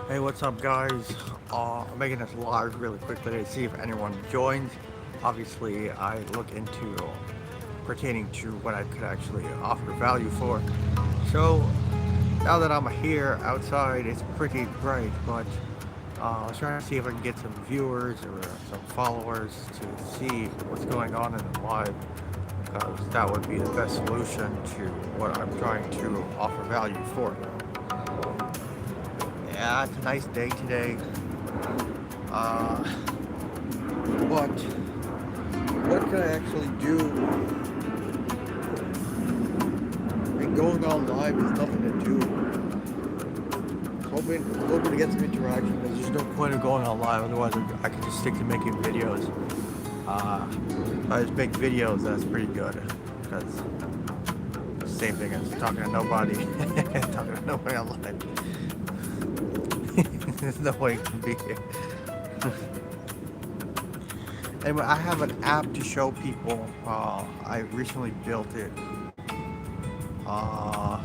Hey, what's up, guys? I'm making this live really quick today to see if anyone joins. Obviously, I look into pertaining to what I could actually offer value for. So, now that I'm here outside, it's pretty bright, but I was trying to see if I can get some viewers or some followers to see what's going on in the live, because that would be the best solution to what I'm trying to offer value for. Yeah, it's a nice day today. Uh, but what can I actually do? I mean, going on live is nothing to do. Hoping to get some interaction because there's no point of going on live. Otherwise, I could just stick to making videos. Uh, if I just make videos, that's pretty good. Because same thing as talking to nobody. Talking to nobody online. There's no way it can be. Anyway, I have an app to show people. I recently built it. Uh,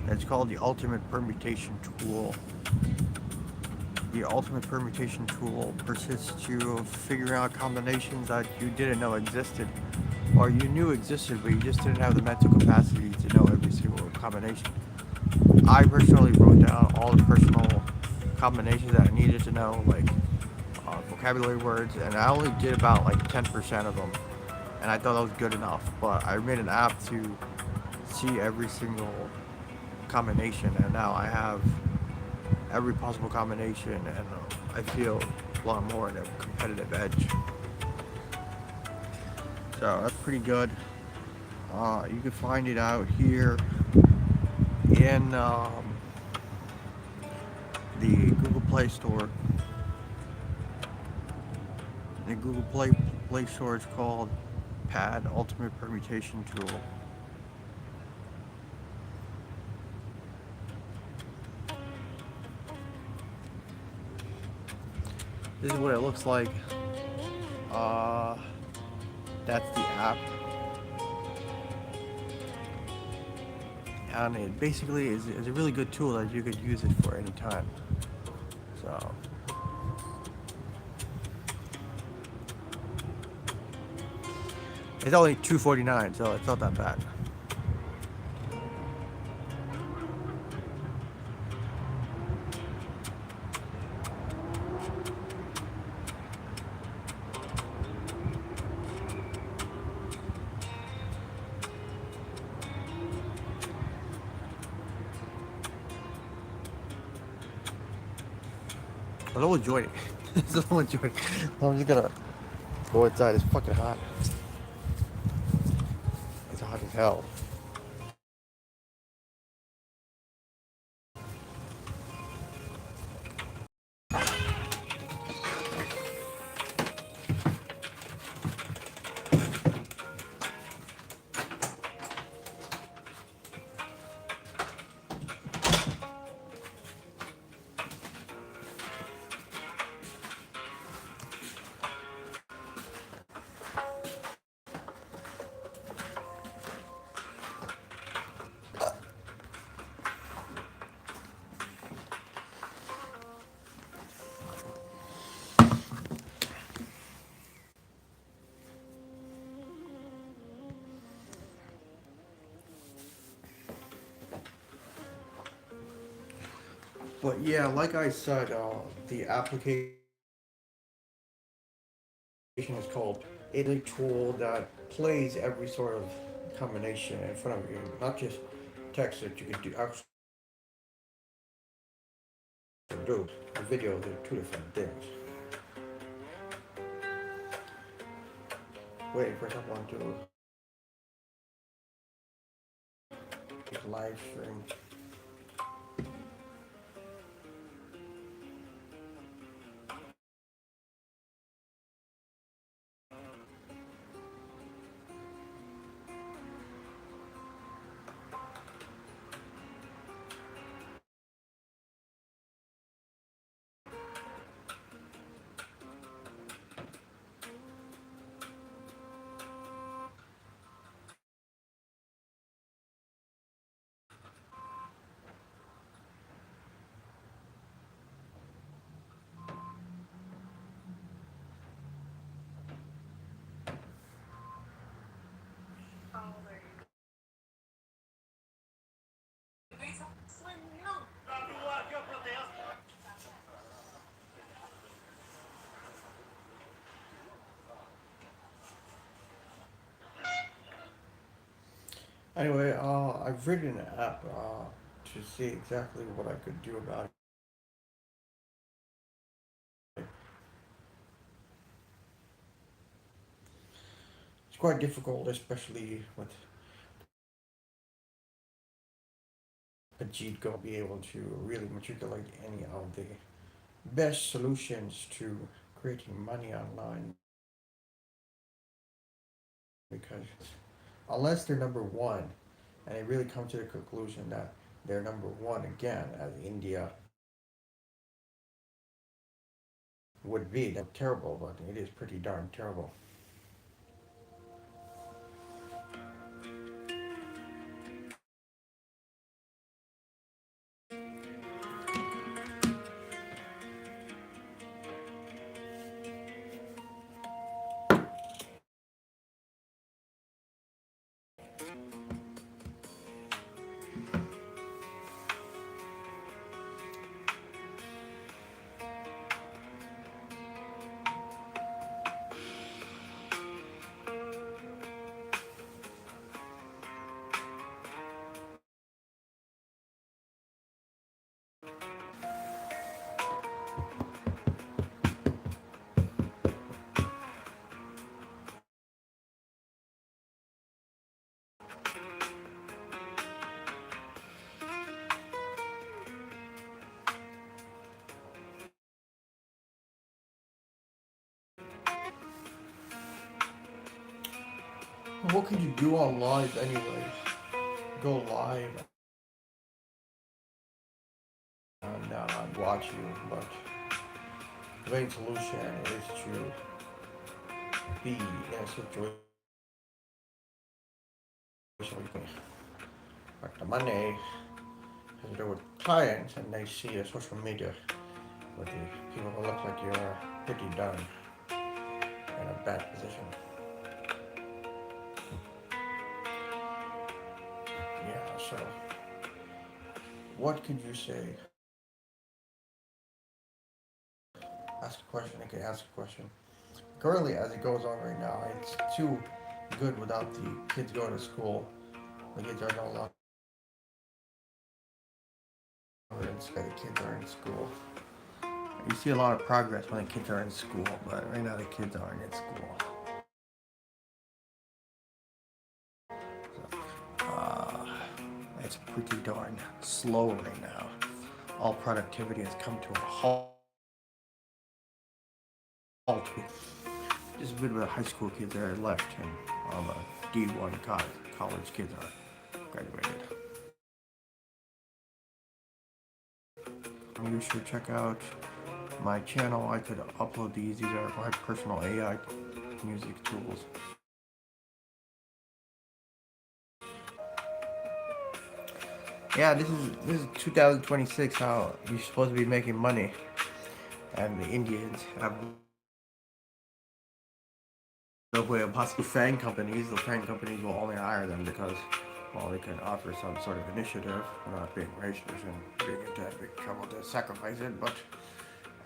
it's called the Ultimate Permutation Tool. The Ultimate Permutation Tool persists to figure out combinations that you didn't know existed, or you knew existed, but you just didn't have the mental capacity to know every single combination. I personally wrote down all the personal combinations that I needed to know, like vocabulary words, and I only did about like 10% of them, and I thought that was good enough. But I made an app to see every single combination, and now I have every possible combination, and I feel a lot more at a competitive edge. So that's pretty good. You can find it out here in the Google Play Store. The Google Play Store is called Pad Ultimate Permutation Tool. This is what it looks like. Uh, that's the app, and it basically is a really good tool that you could use it for any time. So it's only $2.49, so it's not that bad. I don't enjoy it. I don't enjoy it. I'm just gonna go inside. It's fucking hot. It's hot as hell. But yeah, like I said, the application is called. It's a tool that plays every sort of combination in front of you, not just text that you can do. Actually, do a video. They're two different things. Waiting for someone to live stream. Anyway, I've written an app to see exactly what I could do about it. It's quite difficult, especially with Pajit going to be able to really matriculate any of the best solutions to creating money online because unless they're number one and they really come to the conclusion that they're number one again as India would be, that's terrible, but it is pretty darn terrible. What could you do on live anyways? Go live and watch you, but the main solution is to be in a situation where you can make the money has to do with clients and they see a social media with the people who look like you're pretty darn in a bad position. Yeah, so what could you say? Ask a question, I can ask a question. Currently, as it goes on right now, it's too good without the kids going to school. The kids are no longer in school. The kids are in school. You see a lot of progress when the kids are in school, but right now the kids aren't in school. So, it's pretty darn slow right now. All productivity has come to a halt. Just a bit of the high school kids that are left, and all the D1 college kids are graduated. You should check out my channel. I could upload these. These are my personal AI music tools. Yeah, this is 2026. How you're supposed to be making money, and the Indians have no way of possible fan companies. The fan companies will only hire them because, well, they can offer some sort of initiative without being racist and being into big trouble to sacrifice it. But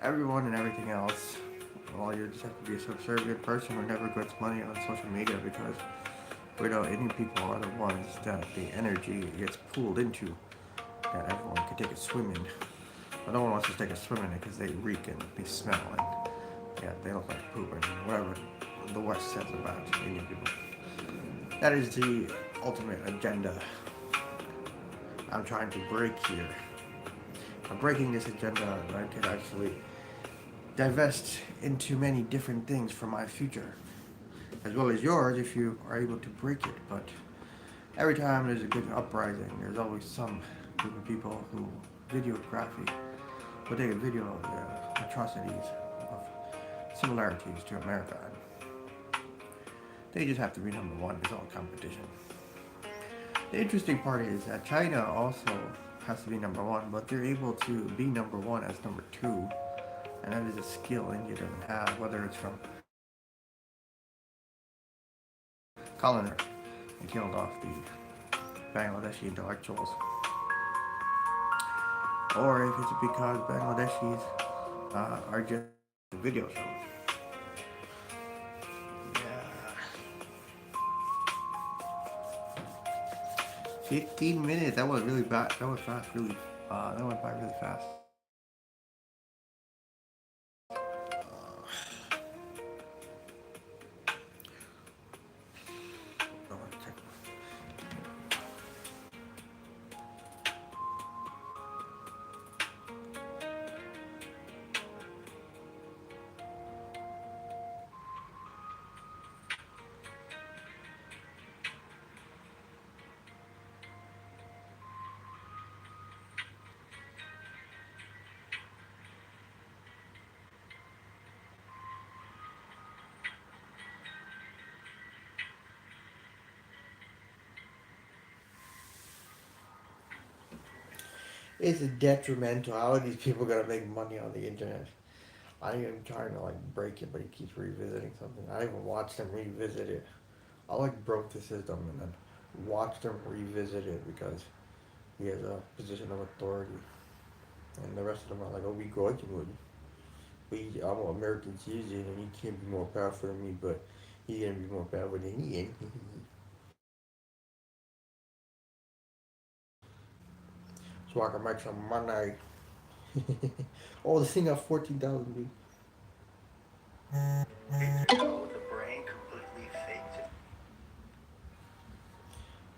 everyone and everything else, well, you just have to be a subservient person who never gets money on social media because without Indian people are the ones that the energy gets pulled into, that everyone can take a swim in. But no one wants to take a swim in it because they reek and they smell and yeah, they look like poop and whatever the West says about Indian people. That is the ultimate agenda I'm trying to break here. I'm breaking this agenda, I could actually divest into many different things for my future, as well as yours if you are able to break it. But every time there's a good uprising, there's always some group of people who videography will take a video of the atrocities of similarities to America. They just have to be number one. It's all competition. The interesting part is that China also has to be number one, but they're able to be number one as number two, and that is a skill India doesn't have, whether it's from colonizer and killed off the Bangladeshi intellectuals, or if it's because Bangladeshis are just video shows. 15 minutes. That was really bad. That was fast. Really. That went by really fast. It's detrimental. How are these people gonna make money on the internet? I am trying to like break it, but he keeps revisiting something. I even watched him revisit it. I like broke the system and then watched him revisit it because he has a position of authority, and the rest of them are like, "Oh, we go with I'm an American citizen, and he can't be more powerful than me, but he gonna be more powerful than he is." So I can make some money. Oh, this thing got 14,000 views. So the brain completely faked it.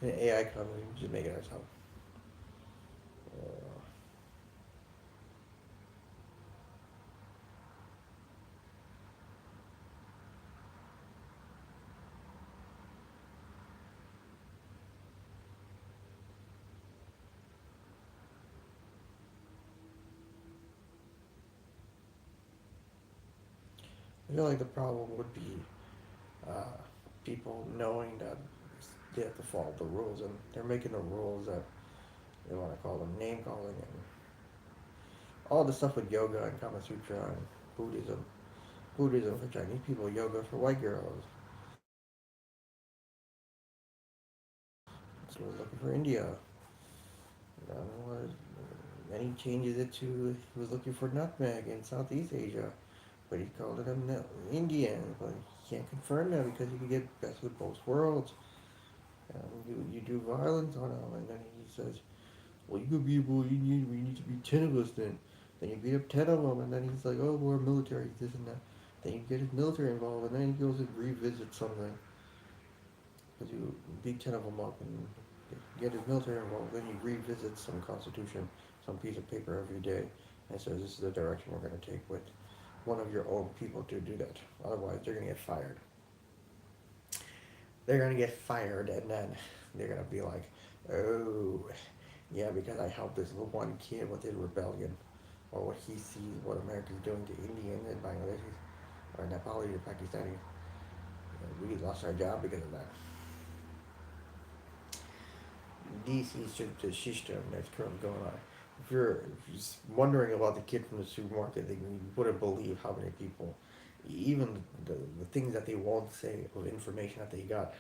An AI company, just make it ourselves. Uh, I feel like the problem would be uh, people knowing that they have to follow the rules, and they're making the rules that they want to call them name calling and all the stuff with yoga and Kama Sutra and Buddhism. Buddhism for Chinese people, yoga for white girls. So we're looking for India. Then he changes it to he was looking for nutmeg in Southeast Asia, but he called it Indian. But he can't confirm that because you can get best of both worlds. You do violence on him, and then he says, "Well, you could be Indian. We need to be 10 of us then." Then you beat up 10 of them, and then he's like, "Oh, we're military, this and that." Then you get his military involved, and then he goes and revisits something because you beat 10 of them up and get his military involved. Then you revisit some constitution, some piece of paper every day, and says this is the direction we're going to take with one of your own people to do that. Otherwise, they're going to get fired. They're going to get fired, and then they're going to be like, "Oh, yeah, because I helped this little one kid with his rebellion, or what he sees what America's doing to Indians and Bangladeshis, or Nepalis or Pakistanis. We lost our job because of that." This is just the system that's currently going on. If you're just wondering about the kid from the supermarket, then you wouldn't believe how many people, even the things that they won't say of information that they got.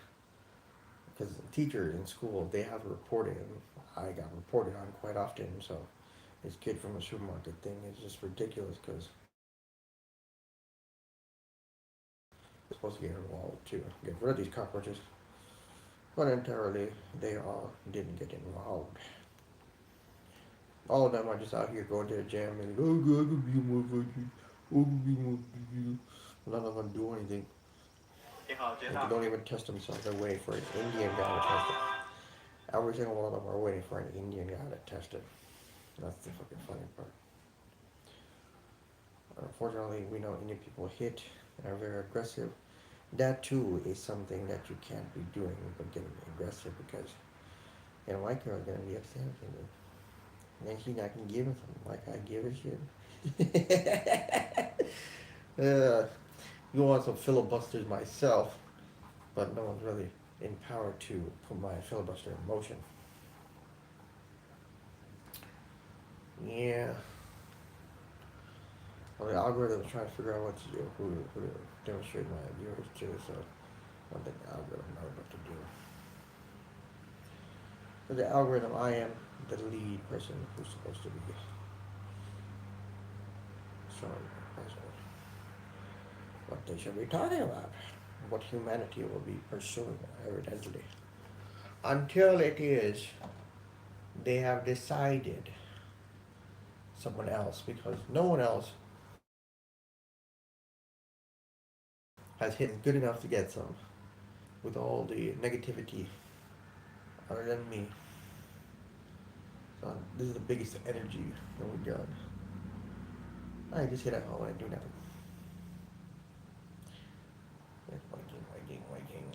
Because teachers in school, they have reported, and I got reported on quite often. So this kid from the supermarket thing is just ridiculous because they're supposed to get involved too. Get rid of these cockroaches. But entirely, they all didn't get involved. All of them are just out here going to the gym and oh god, I could be more virgin. I could be more virgin. None of them do anything. Like they don't even test themselves. They're waiting for an Indian guy to test it. Every single one of them are waiting for an Indian guy to test it. That's the fucking funny part. Unfortunately, we know Indian people hit and are very aggressive. That too is something that you can't be doing, but getting aggressive because a white girl is gonna be upset with you. And she's not gonna give him something like I give a shit. You want some filibusters myself, but no one's really empowered to put my filibuster in motion. Yeah. Well, the algorithm is trying to figure out what to do, who to demonstrate my viewers to, so one thing the algorithm knows what to do. For the algorithm, I am the lead person who's supposed to be showing the president what they should be talking about, what humanity will be pursuing, evidently. until it is they have decided someone else, because no one else has hit good enough to get some with all the negativity other than me. So this is the biggest energy that we got. I just hit at home and I do nothing. Just waiting, waiting, waiting.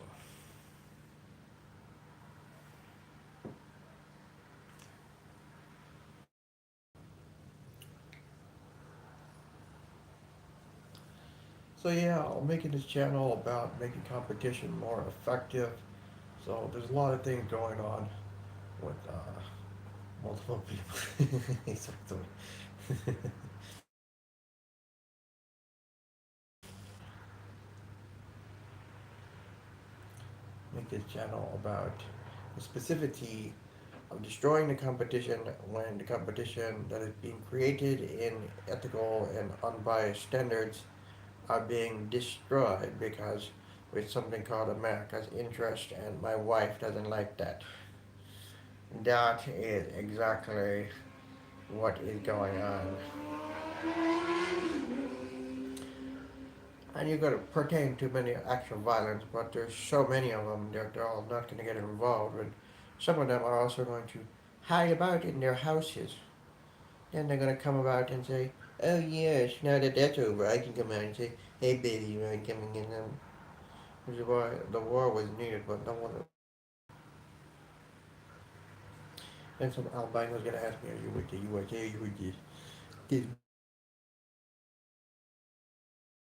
So yeah, I'm making this channel about making competition more effective. So there's a lot of things going on with multiple people. Make this channel about the specificity of destroying the competition when the competition that is being created in ethical and unbiased standards are being destroyed because with something called America's interest, and my wife doesn't like that. That is exactly what is going on. And you've got to pertain to many acts of violence, but there's so many of them that they're all not going to get involved. And some of them are also going to hide about in their houses. Then they're going to come about and say, oh yes, now that that's over, I can come out and say, hey baby, you mind coming in? Which is why the war was needed, but no one. Then some albino's going to ask me, are you with the USA? Are you with this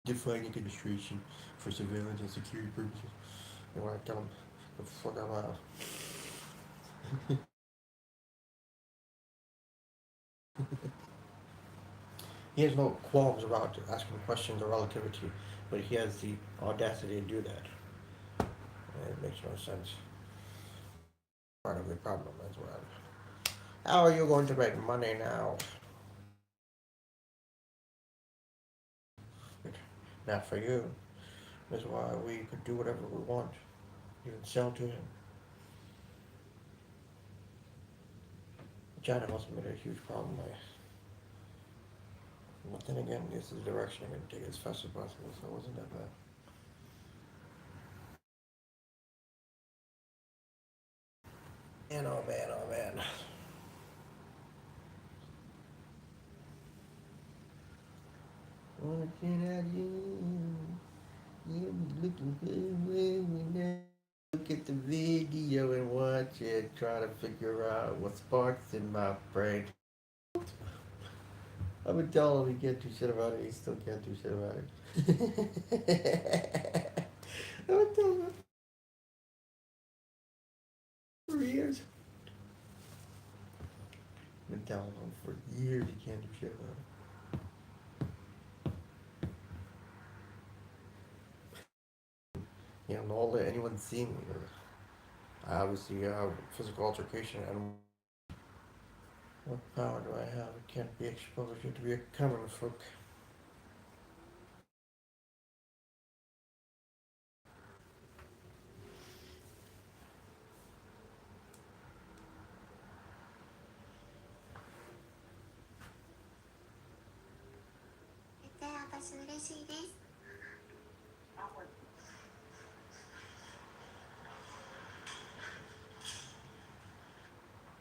defining administration for surveillance and security purposes? And when I tell them, the fuck I'm out. He has no qualms about asking questions of relativity, but he has the audacity to do that. And it makes no sense. Part of the problem as well. How are you going to make money now? Not for you. That's why we could do whatever we want. Even sell to him. China must have made a huge problem. But then again, this is the direction I'm going to take it as fast as possible, so it wasn't that bad. Man, oh man, oh man. What can I do? You'll be looking good when we look at the video and watch it, try to figure out what sparks in my brain. I've been telling him he can't do shit about it, he still can't do shit about it. I've been telling him for years. I've been telling him for years he can't do shit about it. You know, don't let anyone see me. I obviously have physical altercation, and what power do I have? It can't be exposed to be a common folk.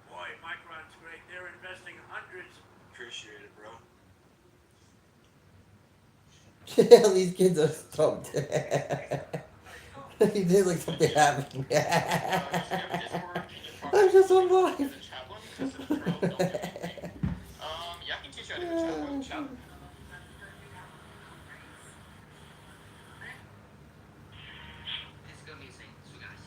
Boy, Micron's great. They're investing hundreds. Appreciate it, bro. These kids are stumped. He did like something happened. I'm just alive. Yeah, I can teach you how to do chat. It's gonna be insane, so guys.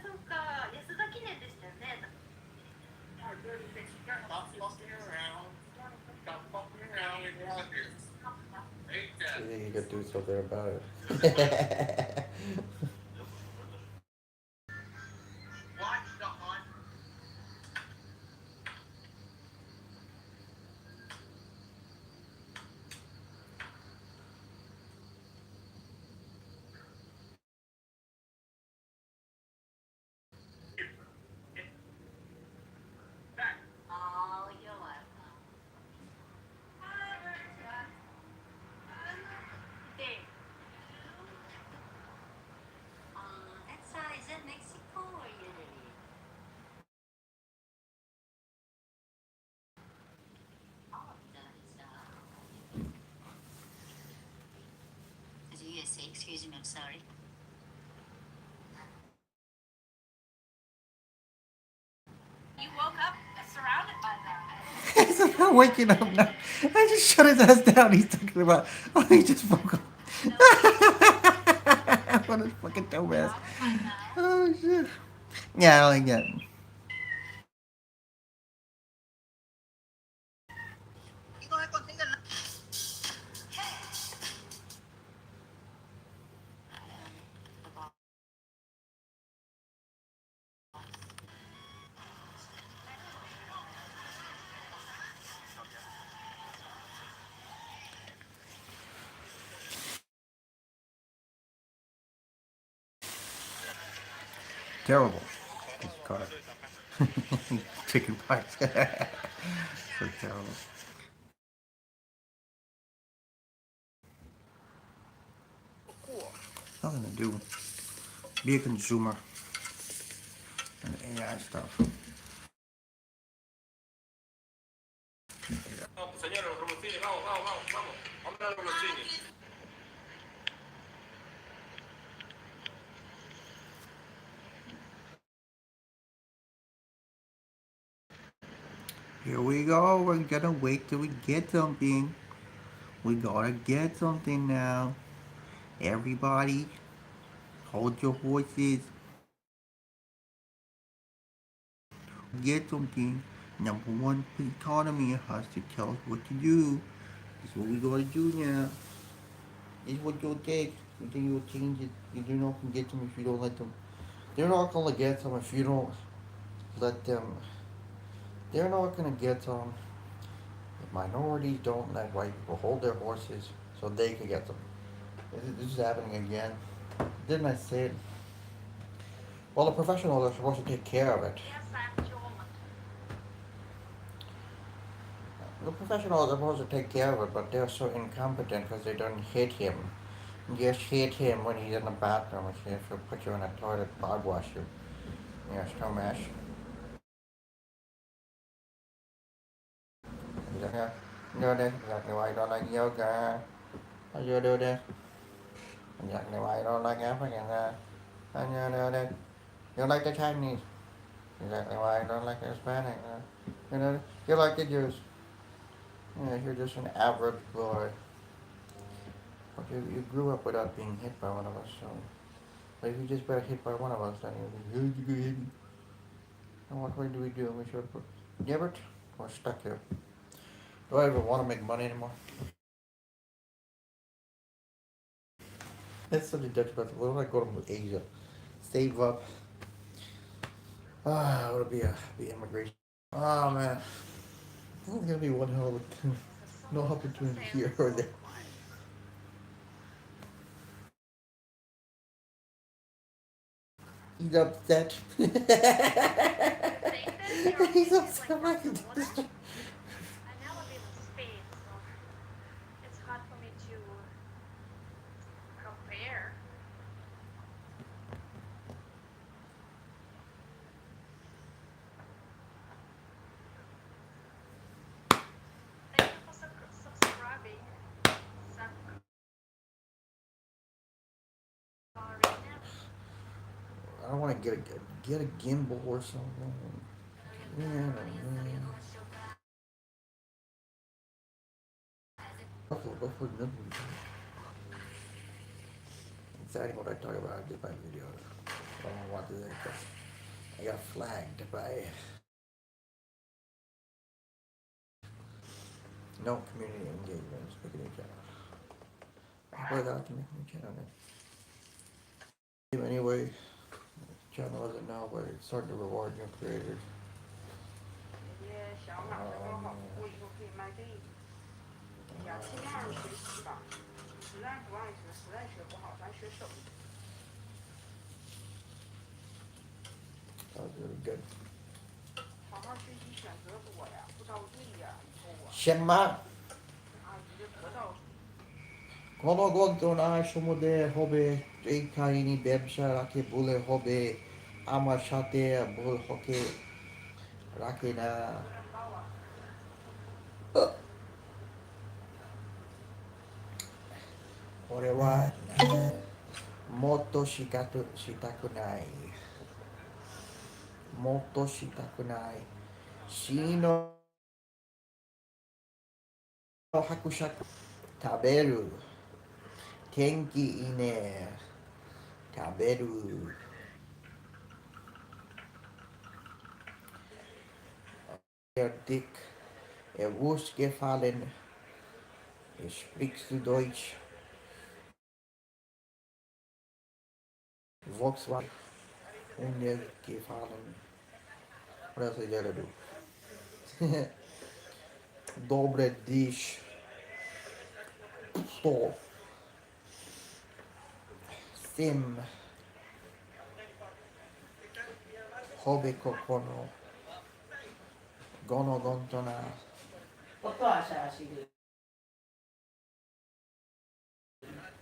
そっか、安田記念でしたよね。Stop fucking around. Stop fucking around and get out here. Take that. You think you could do something about it? Watch the hunt. You woke up surrounded by them. He's not waking up now. I just shut his ass down. He's talking about, oh, he just woke up. What a fucking dumbass. Oh, shit. Yeah, I like that. Terrible. This car. Chicken parts. So terrible. Nothing to do. Be a consumer and AI stuff. Vamos, señores, los robotines, vamos, vamos, vamos, vamos. Vamos a los robotines. Here we go. We're gonna wait till we get something. We gotta get something now. Everybody, hold your horses. Get something. Number one economy has to tell us what to do. This is what we gotta do now. This is what you'll take. You think you'll change it. You're not gonna get them if you don't let them. They're not gonna get them if you don't let them. They're not gonna get them if minorities don't let white people hold their horses so they can get them. This is happening again. Didn't I say it? Well, the professionals are supposed to take care of it. The professionals are supposed to take care of it, but they're so incompetent because they don't hit him. Just hit him when he's in the bathroom and see if he'll put you in a toilet, bog wash you. Yes, no mash. Do this exactly why you don't like yoga. How you do this? Exactly why you don't like African. How you do this? You like the Chinese. Exactly why you don't like the Hispanic. You know, you like the Jews. Yeah, you're just an average boy. But you grew up without being hit by one of us, so. But if you just got hit by one of us, then you'll be, you get hit. And what way do we do? We should give it. We're stuck here. Do I ever want to make money anymore? That's such a judgmental. What do I go to Asia? Save up. Ah, it would be immigration. Oh man, there's gonna be one hell of a no opportunity here or there. He's upset. He's upset. I'm not gonna do this. I never been to Spain, so it's hard for me to compare. Thank you for subscribing. I don't want to get a gimbal or something. Yeah, man. Go for the exciting what I talk about in my videos. I don't want to do that because I got flagged by no community engagement. Speaking of channel. Why that community channel? Anyway, channel doesn't know, but it's starting to reward new creators. 这些小马的多好，我以后可以卖给你。呀，尽量学习吧，实在不爱学，实在学不好，咱学手艺。That was really good. 好好学习，选择多呀，不着急呀，以后啊。什么？阿姨就不着急。কোনো গন্তনার সমুদ্রে হবে এইখানি ব্যবসা রাখে ভুলে হবে আমার সাথে ভুল হকে রাখে না ওরে ভাই もっとしたくない。もっとしたくない。死の伯爵。食べる。天気いいね。食べる。Dick. Wo ist gefallen? Sprichst du Deutsch? Volkswagen. Gefallen. Oder so der du. Dobre dish. To. Sim. Hobe kokono. Gono gontona. 音はしゃしる。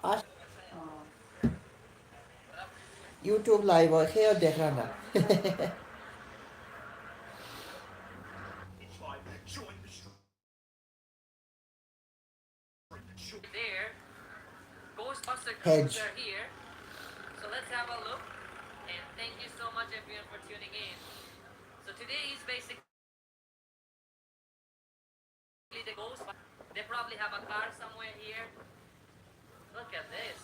Ash. YouTube live var helt deklarana. There, Ghostbuster Hedge. crews are here. So let's have a look. And thank you so much everyone for tuning in. So today is basically the ghost. They probably have a car somewhere here. Look at this.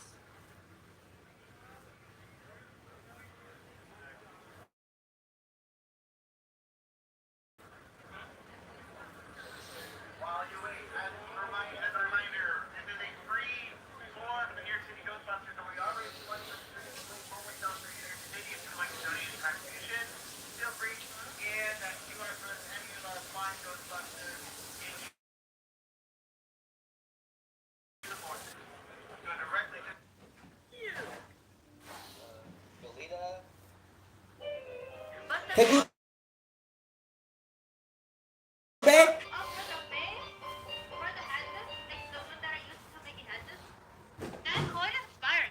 While you wait, as a reminder, this is a free tour for the New York City Ghostbusters, and we already went for 4 weeks out for New York City. If you'd like to donate a contribution, feel free to scan that QR code to any of our fine Ghostbusters in uniform. Go directly to Have you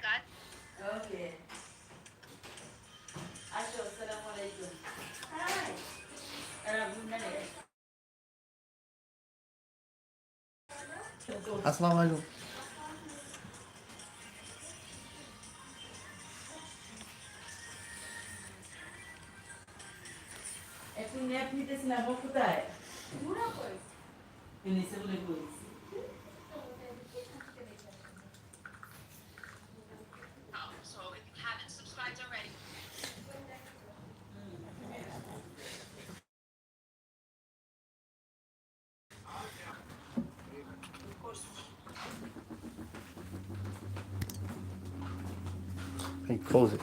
back? Okay. Asho, assalamu alaikum. Hi. Assalamualaikum. E quindi aprite se la bocca. Quindi se vuole voi. So if you haven't subscribed already, Hey, close it.